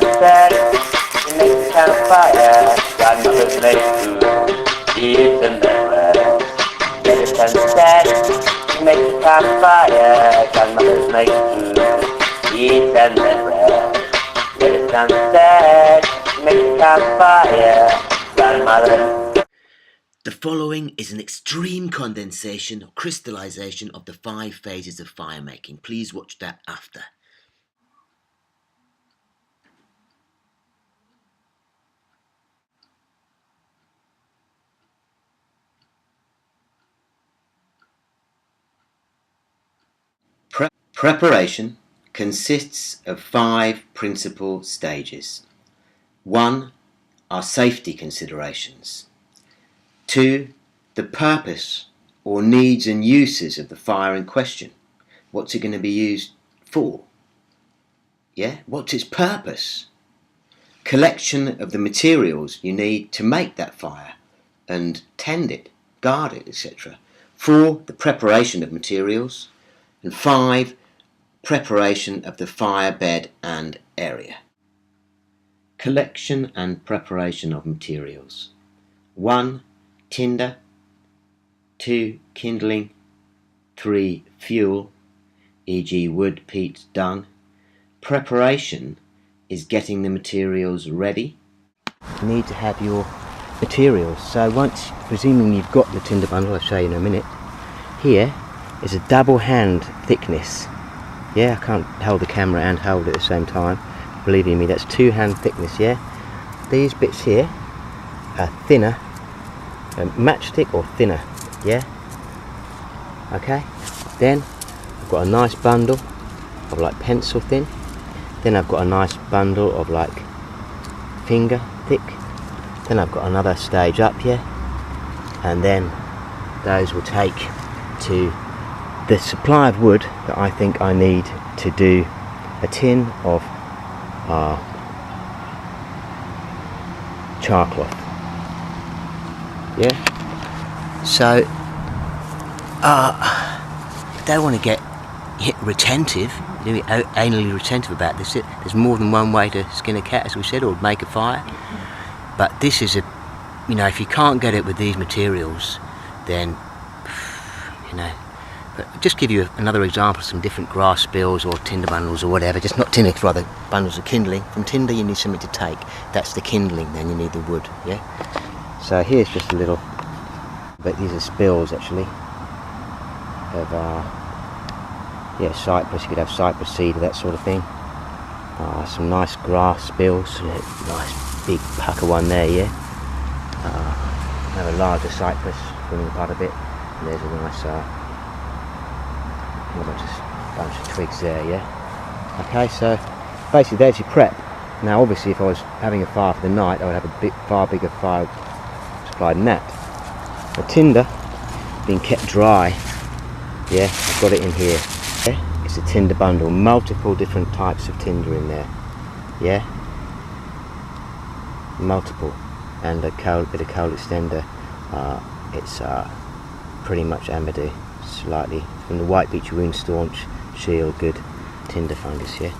sunset, you make the campfire, grandmothers make food, eat and then rest. Let the sunset, you make the campfire, grandmothers make food, eat and then rest. Let the sunset, you make the campfire, grandmother. The following is an extreme condensation or crystallization of the 5 phases of fire making. Please watch that after. Preparation consists of 5 principal stages. 1 are safety considerations. 2, the purpose or needs and uses of the fire in question. What's it going to be used for? Yeah, what's its purpose? Collection of the materials you need to make that fire and tend it, guard it, etc. 4, the preparation of materials. And 5, preparation of the fire bed and area. Collection and preparation of materials. 1, tinder. 2, kindling. 3, fuel, e.g. wood, peat, dung. Preparation is getting the materials ready. You need to have your materials. So once, presuming you've got the tinder bundle, I'll show you in a minute, here is a double hand thickness. Yeah, I can't hold the camera and hold it at the same time. Believe me, that's 2 hand thickness, yeah? These bits here are thinner, matchstick or thinner, yeah? Okay, then I've got a nice bundle of like pencil thin. Then I've got a nice bundle of like finger thick. Then I've got another stage up here. And then those will take to the supply of wood that I think I need to do a tin of char cloth. Yeah. So I don't want to get retentive, anally retentive about this. There's more than one way to skin a cat, as we said, or make a fire. But this is if you can't get it with these materials, then But just give you another example, some different grass spills or tinder bundles or whatever, just not tinder, rather bundles of kindling. From tinder you need something to take, that's the kindling, then you need the wood, yeah? So here's just a little, but these are spills actually, of cypress. You could have cypress seed or that sort of thing. Some nice grass spills, nice big pucker one there, yeah? Have a larger cypress forming part of it, and there's a nice bunch of twigs there, yeah? Okay, so basically there's your prep. Now obviously if I was having a fire for the night, I would have a far bigger fire supply than that. The tinder being kept dry, yeah, I've got it in here. Yeah? It's a tinder bundle, multiple different types of tinder in there, yeah? Multiple, and a bit of coal extender. It's pretty much amber, slightly from the white beech wound staunch, shield, good tinder fungus, yeah?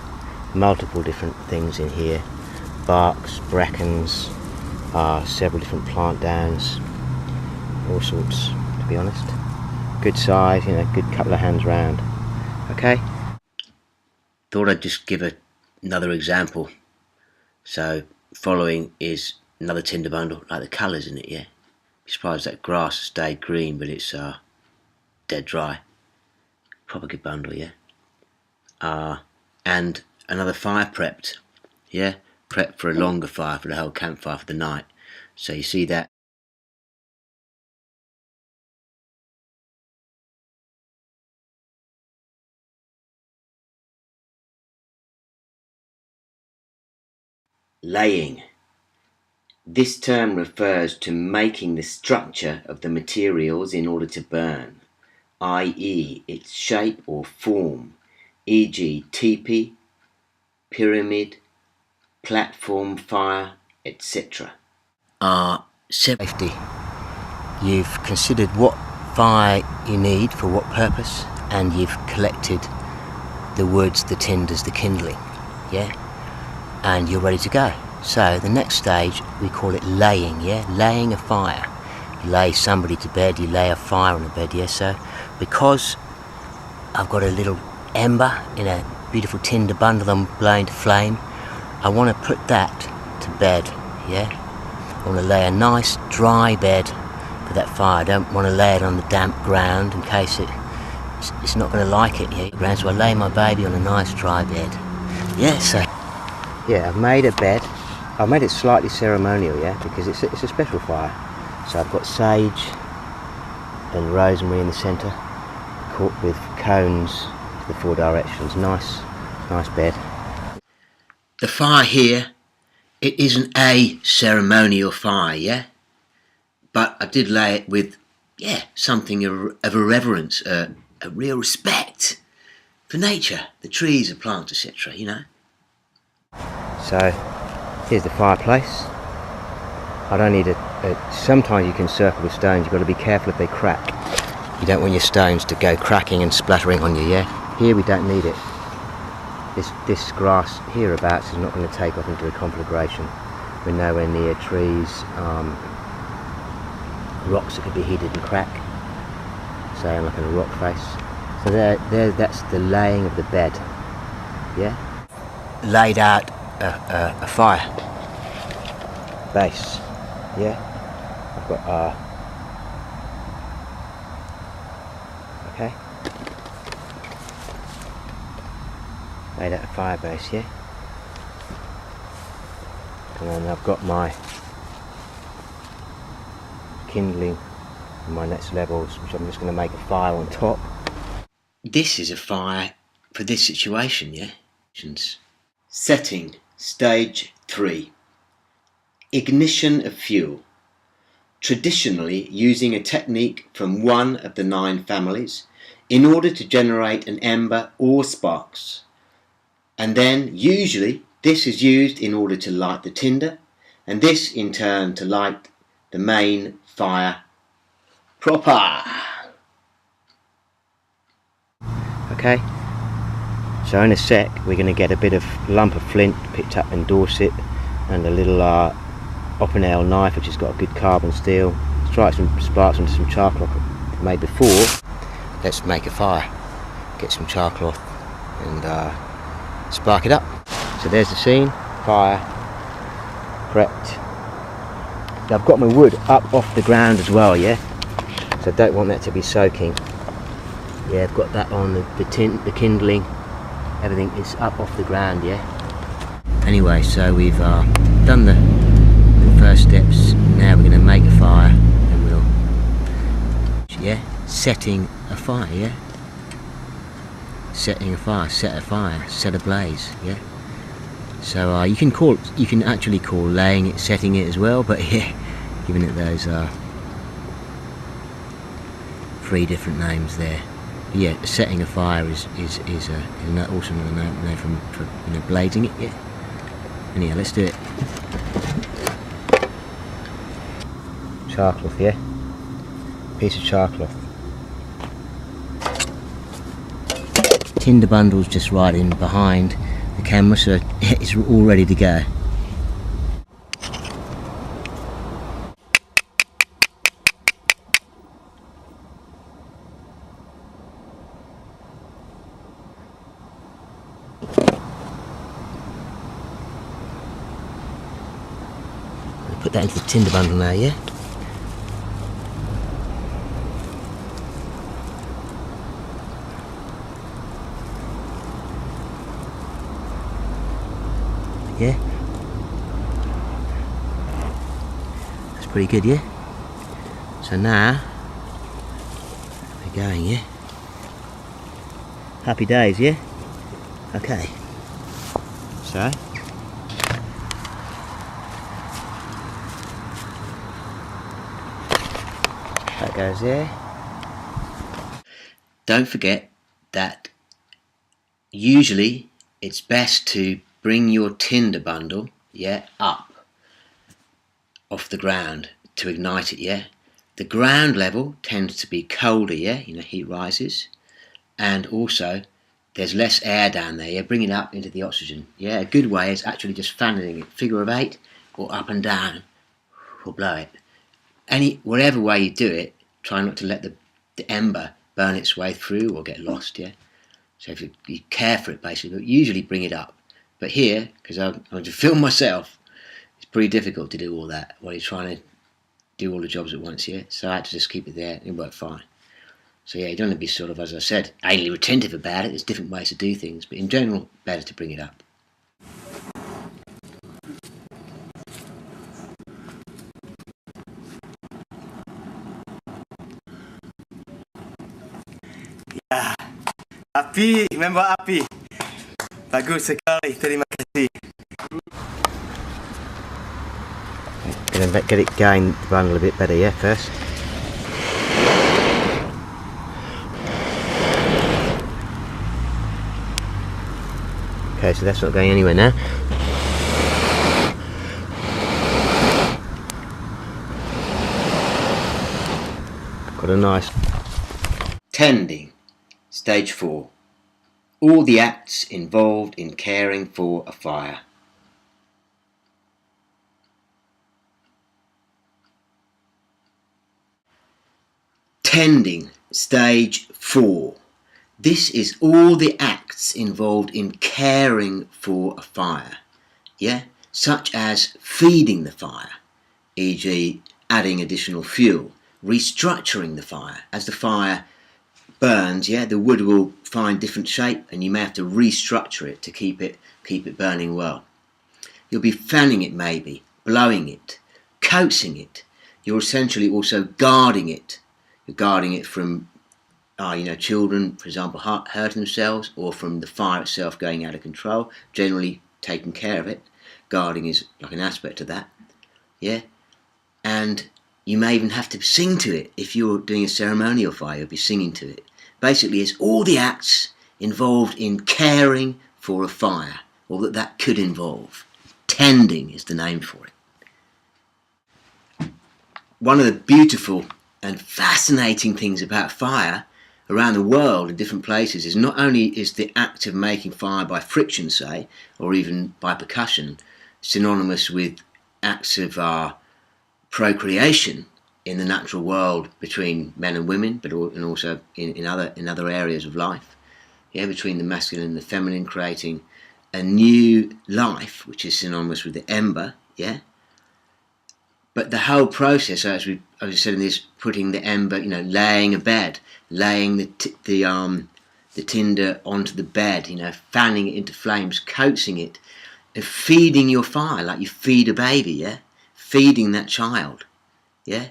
Multiple different things in here, barks, brackens, several different plant downs, all sorts, to be honest. Good size, good couple of hands round. Okay? Thought I'd just give another example. So, following is another tinder bundle, like the colours in it, yeah? Be surprised that grass has stayed green, but it's dead dry. Proper good bundle, yeah? And another fire prepped, yeah? Prepped for a longer fire, for the whole campfire for the night. So you see that. Laying. This term refers to making the structure of the materials in order to burn, i.e. its shape or form, e.g. teepee, pyramid, platform fire, etc. Safety. You've considered what fire you need for what purpose, and you've collected the woods, the tinders, the kindling, yeah? and you're ready to go. So the next stage, we call it laying, yeah? Laying a fire. You lay somebody to bed, you lay a fire on the bed, yeah? So because I've got a little ember in a beautiful tinder bundle I'm blowing to flame, I want to put that to bed, yeah? I want to lay a nice dry bed for that fire. I don't want to lay it on the damp ground in case it's not going to like it, yeah? So I lay my baby on a nice dry bed. Yeah, so... Yeah, I've made a bed. I've made it slightly ceremonial, yeah, because it's a special fire. So I've got sage and rosemary in the centre, caught with cones to the 4 directions. Nice bed. The fire here, it isn't a ceremonial fire, yeah? But I did lay it with, yeah, something of a reverence, a real respect for nature, the trees, the plants, etc., you know? So, here's the fireplace. I don't need sometimes you can circle with stones, you've got to be careful if they crack. You don't want your stones to go cracking and splattering on you, yeah? Here we don't need it. This grass hereabouts is not going to take off into a conflagration. We're nowhere near trees, rocks that could be heated and crack, say like in a rock face. So that's the laying of the bed, yeah? Laid out a fire base, yeah? I've got okay, laid out a fire base, yeah? And then I've got my kindling in my next levels, which I'm just going to make a fire on top. This is a fire for this situation, yeah? Setting, stage 3. Ignition of fuel. Traditionally using a technique from one of the 9 families in order to generate an ember or sparks. And then usually this is used in order to light the tinder, and this in turn to light the main fire proper. Okay, so in a sec we're going to get a bit of lump of flint picked up in Dorset and a little Opinel knife which has got a good carbon steel. Strike some sparks into some char cloth made before. Let's make a fire. Get some char cloth and spark it up. So there's the scene, fire, prepped. I've got my wood up off the ground as well, yeah? So I don't want that to be soaking. Yeah, I've got that on, the kindling, everything is up off the ground, yeah? Anyway, so we've done the first steps. Now we're going to make a fire and we'll, yeah, setting a fire, yeah? Setting a fire, set a blaze, yeah? So you can actually call laying it, setting it as well, but yeah, giving it those 3 different names there. But yeah, setting a fire is also another name for blazing it, yeah. Anyhow, let's do it. Char cloth, yeah. Piece of char cloth. Tinder bundle's just right in behind the camera, so it's all ready to go. Put that into the tinder bundle now, yeah? Yeah? That's pretty good, yeah? So now, we're going, yeah? Happy days, yeah? Okay. So, that goes there. Don't forget that usually it's best to bring your tinder bundle, yeah, up off the ground to ignite it, yeah? The ground level tends to be colder, yeah? You know, heat rises. And also, there's less air down there, yeah, bring it up into the oxygen. Yeah, a good way is actually just fanning it, figure of 8, or up and down, or blow it. Whatever way you do it, try not to let the ember burn its way through or get lost, yeah. So if you care for it basically, but usually bring it up. But here, because I'm going to film myself, it's pretty difficult to do all that while you're trying to do all the jobs at once, yeah. So I had to just keep it there, and it worked fine. So yeah, you don't want to be sort of, as I said, anally retentive about it. There's different ways to do things, but in general, better to bring it up. Api, member api. Bagus sekali, terima kasih. Gonna get it going, run a little bit better, yeah, first. Okay, so that's not going anywhere now. Got a nice... Tending, stage 4. All the acts involved in caring for a fire. Tending, stage 4. This is all the acts involved in caring for a fire, yeah, such as feeding the fire, e.g. adding additional fuel, restructuring the fire. As the fire burns, yeah, the wood will find different shape and you may have to restructure it to keep it burning well. You'll be fanning it maybe, blowing it, coaxing it. You're essentially also guarding it. You're guarding it from children, for example, hurting themselves, or from the fire itself going out of control. Generally taking care of it. Guarding is like an aspect of that, yeah. And you may even have to sing to it. If you're doing a ceremonial fire, you'll be singing to it. Basically, it's all the acts involved in caring for a fire, or that could involve. Tending is the name for it. One of the beautiful and fascinating things about fire around the world in different places is not only is the act of making fire by friction, say, or even by percussion, synonymous with acts of procreation in the natural world between men and women, but also in other areas of life, yeah, between the masculine and the feminine, creating a new life, which is synonymous with the ember, yeah. But the whole process, as I said in this, putting the ember, laying a bed, laying the tinder onto the bed, fanning it into flames, coaxing it, and feeding your fire like you feed a baby, yeah, feeding that child, yeah.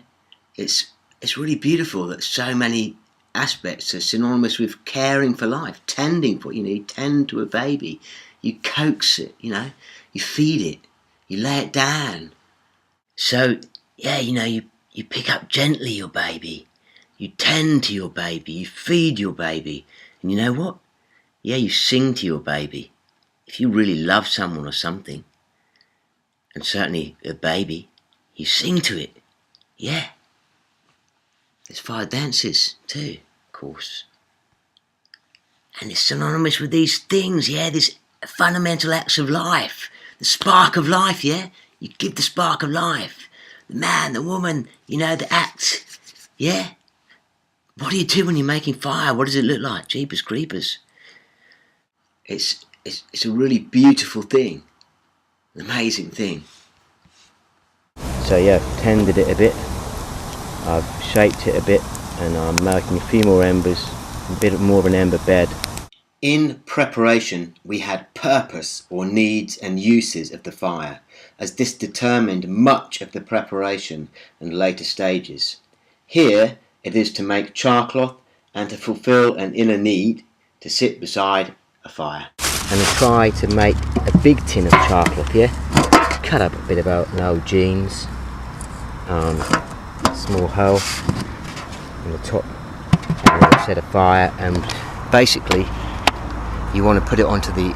It's really beautiful that so many aspects are synonymous with caring for life, tending for. Tend to a baby, you coax it, you feed it, you lay it down. So, yeah, you pick up gently your baby, you tend to your baby, you feed your baby, and you know what? Yeah, you sing to your baby. If you really love someone or something, and certainly a baby, you sing to it, yeah. There's fire dances too, of course. And it's synonymous with these things, yeah, these fundamental acts of life, the spark of life, yeah. You give the spark of life. The man, the woman, the act. Yeah? What do you do when you're making fire? What does it look like? Jeepers creepers. It's a really beautiful thing. An amazing thing. So yeah, I've tended it a bit. I've shaped it a bit, and I'm making a few more embers, a bit more of an ember bed. In preparation, we had purpose or needs and uses of the fire, as this determined much of the preparation and later stages. Here, it is to make charcloth and to fulfill an inner need to sit beside a fire. And I try to make a big tin of charcloth, yeah? Cut up a bit of an old jeans, small hole on the top, and then set a fire, and basically you want to put it onto the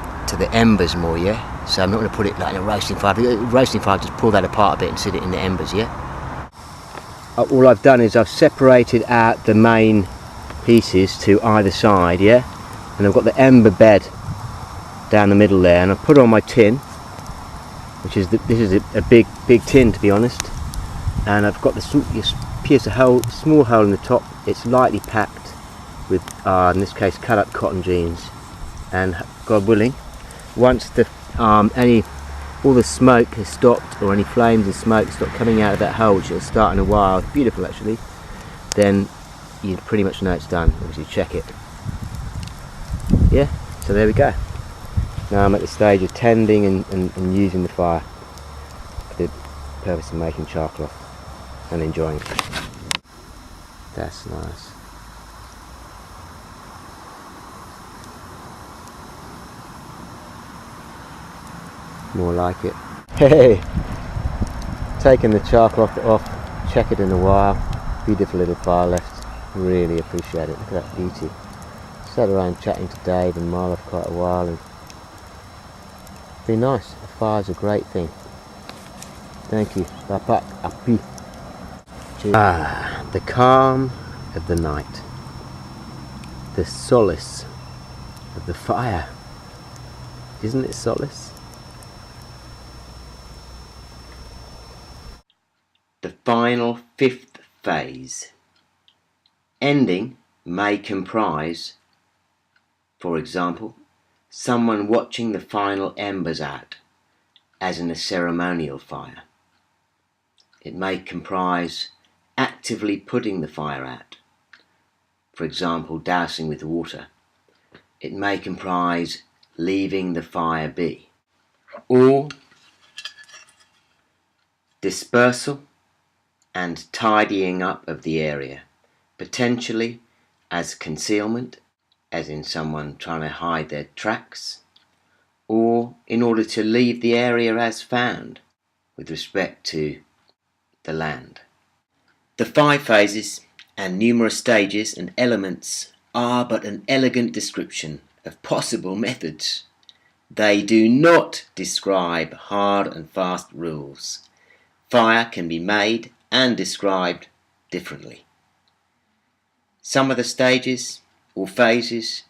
embers more, yeah? So I'm not going to put it like in a roasting fire. Roasting fire, just pull that apart a bit and sit it in the embers, yeah? All I've done is I've separated out the main pieces to either side, yeah? and I've got the ember bed down the middle there, and I've put on my tin, which is this is a big tin, to be honest, and I've got this small hole in the top. It's lightly packed with in this case cut up cotton jeans, and God willing, once the all the smoke has stopped, or any flames and smoke stop coming out of that hole, which will start in a while, it's beautiful actually, then you pretty much know it's done. Obviously check it. Yeah, so there we go. Now I'm at the stage of tending and using the fire for the purpose of making charcloth and enjoying it. That's nice. More like it. Hey, taking the charcloth off, check it in a while. Beautiful little fire left. Really appreciate it. Look at that beauty. Sat around chatting to Dave and Marla for quite a while, and it's been nice. A fire's a great thing. Thank you. Bapak api. The calm of the night. The solace of the fire. Isn't it solace? The final 5th phase. Ending may comprise, for example, someone watching the final embers out, as in a ceremonial fire. It may comprise actively putting the fire out, for example, dousing with water. It may comprise leaving the fire be, or dispersal and tidying up of the area, potentially as concealment, as in someone trying to hide their tracks, or in order to leave the area as found with respect to the land. The 5 phases and numerous stages and elements are but an elegant description of possible methods. They do not describe hard and fast rules. Fire can be made and described differently. Some of the stages or phases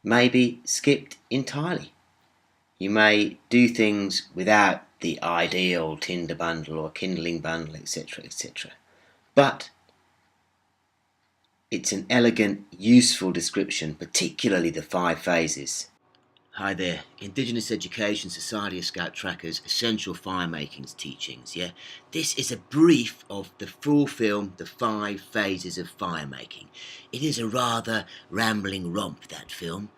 may be skipped entirely. You may do things without the ideal tinder bundle or kindling bundle, etc., etc. But it's an elegant, useful description, particularly the 5 phases. Hi there, Indigenous Education Society of Scout Trackers, Essential Firemaking's teachings, yeah? This is a brief of the full film, The 5 Phases of Firemaking. It is a rather rambling romp, that film,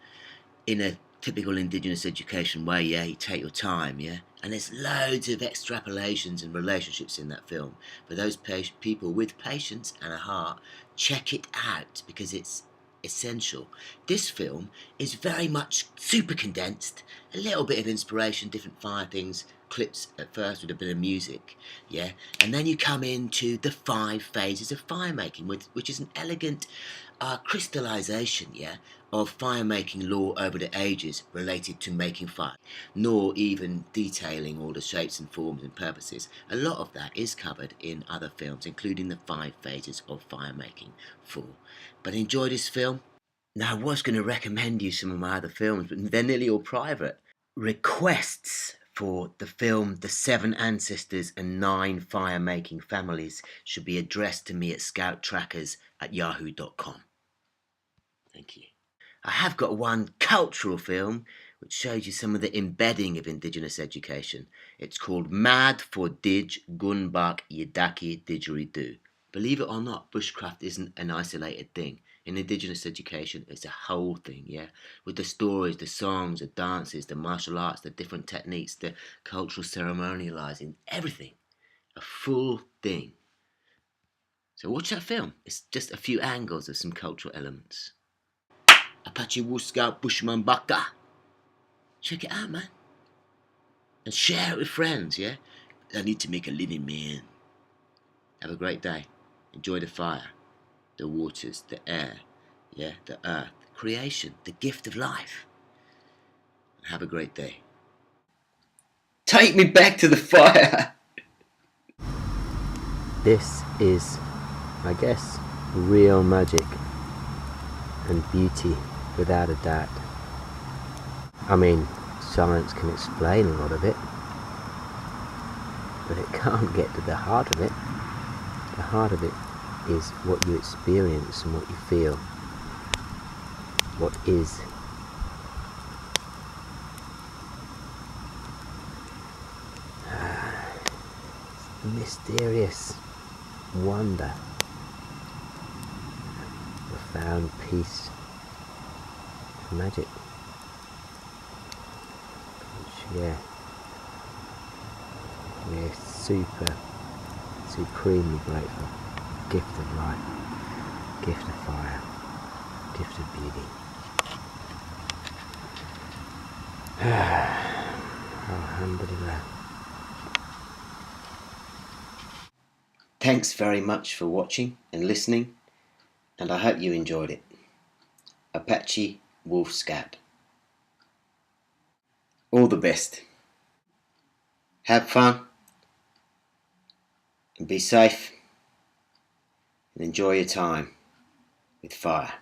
in a typical Indigenous education way, yeah? You take your time, yeah? And there's loads of extrapolations and relationships in that film. For those people with patience and a heart, check it out, because it's essential. This film is very much super condensed, a little bit of inspiration, different fire things, clips at first with a bit of music, yeah, and then you come into the 5 phases of firemaking, which is an elegant crystallization, yeah, of firemaking lore over the ages related to making fire, nor even detailing all the shapes and forms and purposes. A lot of that is covered in other films, including the 5 phases of firemaking 4. But enjoy this film. Now, I was going to recommend you some of my other films, but they're nearly all private. Requests for the film The 7 Ancestors and 9 Firemaking Families should be addressed to me at scouttrackers@yahoo.com. Thank you. I have got one cultural film which shows you some of the embedding of Indigenous education. It's called Mad for Didge Gunbak Yidaki Didgeridoo. Believe it or not, bushcraft isn't an isolated thing. In Indigenous education, it's a whole thing, yeah? With the stories, the songs, the dances, the martial arts, the different techniques, the cultural ceremonializing, everything. A full thing. So watch that film. It's just a few angles of some cultural elements. Apache Wolf Scout Bushman Baka. Check it out, man. And share it with friends, yeah? I need to make a living, man. Have a great day. Enjoy the fire, the waters, the air, yeah, the earth, creation, the gift of life. Have a great day. Take me back to the fire! This is, I guess, real magic and beauty, without a doubt. I mean, science can explain a lot of it, but it can't get to the heart of it. The heart of it is what you experience and what you feel, what is. It's the mysterious wonder, profound peace, magic, which, yeah, we're supremely grateful. Gift of life, gift of fire, gift of beauty. Alhamdulillah. Thanks very much for watching and listening, and I hope you enjoyed it. Apache Wolf Scout. All the best. Have fun and be safe and enjoy your time with fire.